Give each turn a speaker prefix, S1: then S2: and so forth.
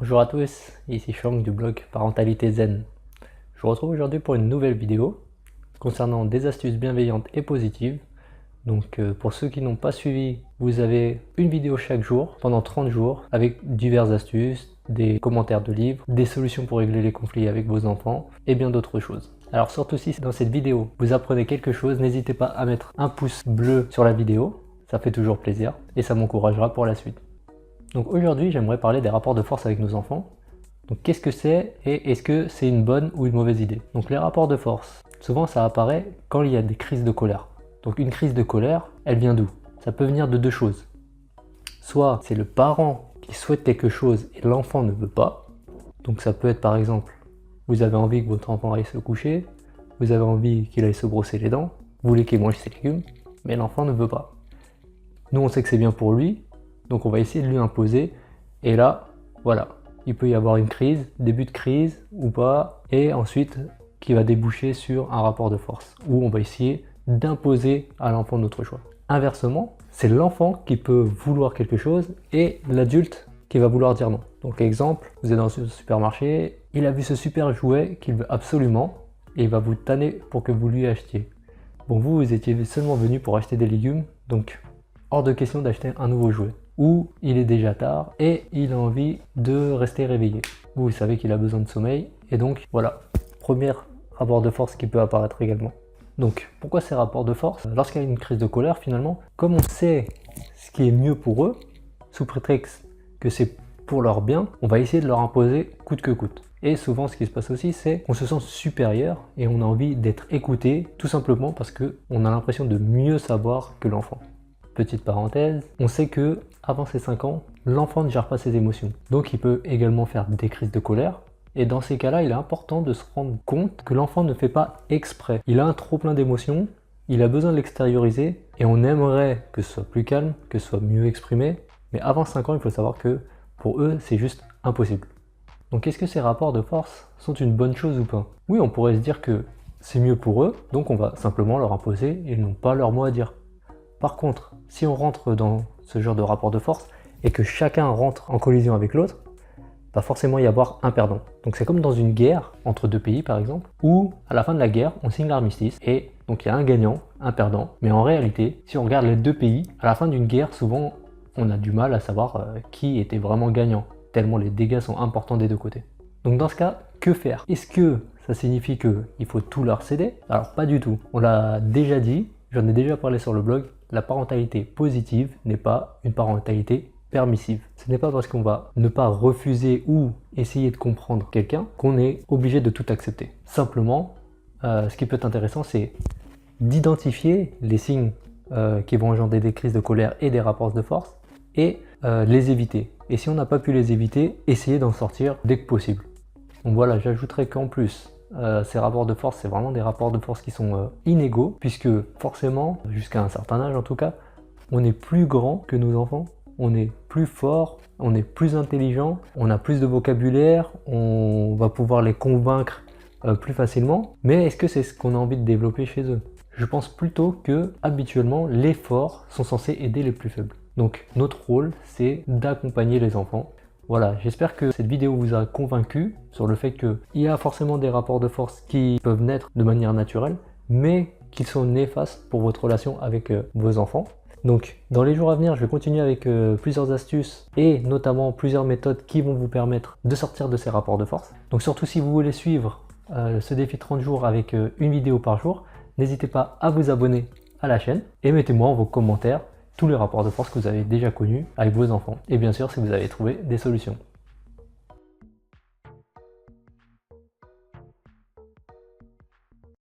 S1: Bonjour à tous, ici Shang du blog Parentalité Zen. Je vous retrouve aujourd'hui pour une nouvelle vidéo concernant des astuces bienveillantes et positives. Donc pour ceux qui n'ont pas suivi, vous avez une vidéo chaque jour pendant 30 jours avec diverses astuces, des commentaires de livres, des solutions pour régler les conflits avec vos enfants et bien d'autres choses. Alors surtout si dans cette vidéo vous apprenez quelque chose, n'hésitez pas à mettre un pouce bleu sur la vidéo, ça fait toujours plaisir et ça m'encouragera pour la suite. Donc aujourd'hui, j'aimerais parler des rapports de force avec nos enfants. Donc qu'est-ce que c'est et est-ce que c'est une bonne ou une mauvaise idée? Donc les rapports de force, souvent ça apparaît quand il y a des crises de colère. Donc une crise de colère, elle vient d'où? Ça peut venir de deux choses. Soit c'est le parent qui souhaite quelque chose et l'enfant ne veut pas. Donc ça peut être par exemple, vous avez envie que votre enfant aille se coucher, vous avez envie qu'il aille se brosser les dents, vous voulez qu'il mange ses légumes, mais l'enfant ne veut pas. Nous on sait que c'est bien pour lui, donc on va essayer de lui imposer, et là, voilà, il peut y avoir une crise, début de crise ou pas, et ensuite qui va déboucher sur un rapport de force, où on va essayer d'imposer à l'enfant notre choix. Inversement, c'est l'enfant qui peut vouloir quelque chose, et l'adulte qui va vouloir dire non. Donc exemple, vous êtes dans un supermarché, il a vu ce super jouet qu'il veut absolument, et il va vous tanner pour que vous lui achetiez. Bon, vous étiez seulement venu pour acheter des légumes, donc hors de question d'acheter un nouveau jouet. Ou il est déjà tard et il a envie de rester réveillé. Vous savez qu'il a besoin de sommeil et donc voilà, premier rapport de force qui peut apparaître également. Donc pourquoi ces rapports de force? Lorsqu'il y a une crise de colère finalement, comme on sait ce qui est mieux pour eux, sous prétexte que c'est pour leur bien, on va essayer de leur imposer coûte que coûte. Et souvent ce qui se passe aussi, c'est qu'on se sent supérieur et on a envie d'être écouté tout simplement parce qu'on a l'impression de mieux savoir que l'enfant. Petite parenthèse, on sait que avant ses 5 ans, l'enfant ne gère pas ses émotions. Donc il peut également faire des crises de colère. Et dans ces cas-là, il est important de se rendre compte que l'enfant ne fait pas exprès. Il a un trop plein d'émotions, il a besoin de l'extérioriser et on aimerait que ce soit plus calme, que ce soit mieux exprimé. Mais avant 5 ans, il faut savoir que pour eux, c'est juste impossible. Donc est-ce que ces rapports de force sont une bonne chose ou pas? Oui, on pourrait se dire que c'est mieux pour eux, donc on va simplement leur imposer et ils n'ont pas leur mot à dire. Par contre, si on rentre dans ce genre de rapport de force et que chacun rentre en collision avec l'autre, va forcément y avoir un perdant. Donc c'est comme dans une guerre entre deux pays par exemple, où à la fin de la guerre, on signe l'armistice et donc il y a un gagnant, un perdant. Mais en réalité, si on regarde les deux pays, à la fin d'une guerre, souvent on a du mal à savoir qui était vraiment gagnant, tellement les dégâts sont importants des deux côtés. Donc dans ce cas, que faire? Est-ce que ça signifie qu'il faut tout leur céder? Alors pas du tout. On l'a déjà dit, j'en ai déjà parlé sur le blog, la parentalité positive n'est pas une parentalité permissive. Ce n'est pas parce qu'on va ne pas refuser ou essayer de comprendre quelqu'un qu'on est obligé de tout accepter. Simplement, ce qui peut être intéressant, c'est d'identifier les signes qui vont engendrer des crises de colère et des rapports de force et les éviter. Et si on n'a pas pu les éviter, essayer d'en sortir dès que possible. Donc voilà, j'ajouterais qu'en plus, ces rapports de force, c'est vraiment des rapports de force qui sont inégaux, puisque forcément, jusqu'à un certain âge en tout cas, on est plus grand que nos enfants, on est plus fort, on est plus intelligent, on a plus de vocabulaire, on va pouvoir les convaincre plus facilement. Mais est-ce que c'est ce qu'on a envie de développer chez eux? Je pense plutôt que habituellement, les forts sont censés aider les plus faibles. Donc notre rôle, c'est d'accompagner les enfants. Voilà, j'espère que cette vidéo vous a convaincu sur le fait qu'il y a forcément des rapports de force qui peuvent naître de manière naturelle, mais qui sont néfastes pour votre relation avec vos enfants. Donc dans les jours à venir, je vais continuer avec plusieurs astuces et notamment plusieurs méthodes qui vont vous permettre de sortir de ces rapports de force. Donc surtout si vous voulez suivre ce défi 30 jours avec une vidéo par jour, n'hésitez pas à vous abonner à la chaîne et mettez-moi en vos commentaires tous les rapports de force que vous avez déjà connus avec vos enfants. Et bien sûr, si vous avez trouvé des solutions.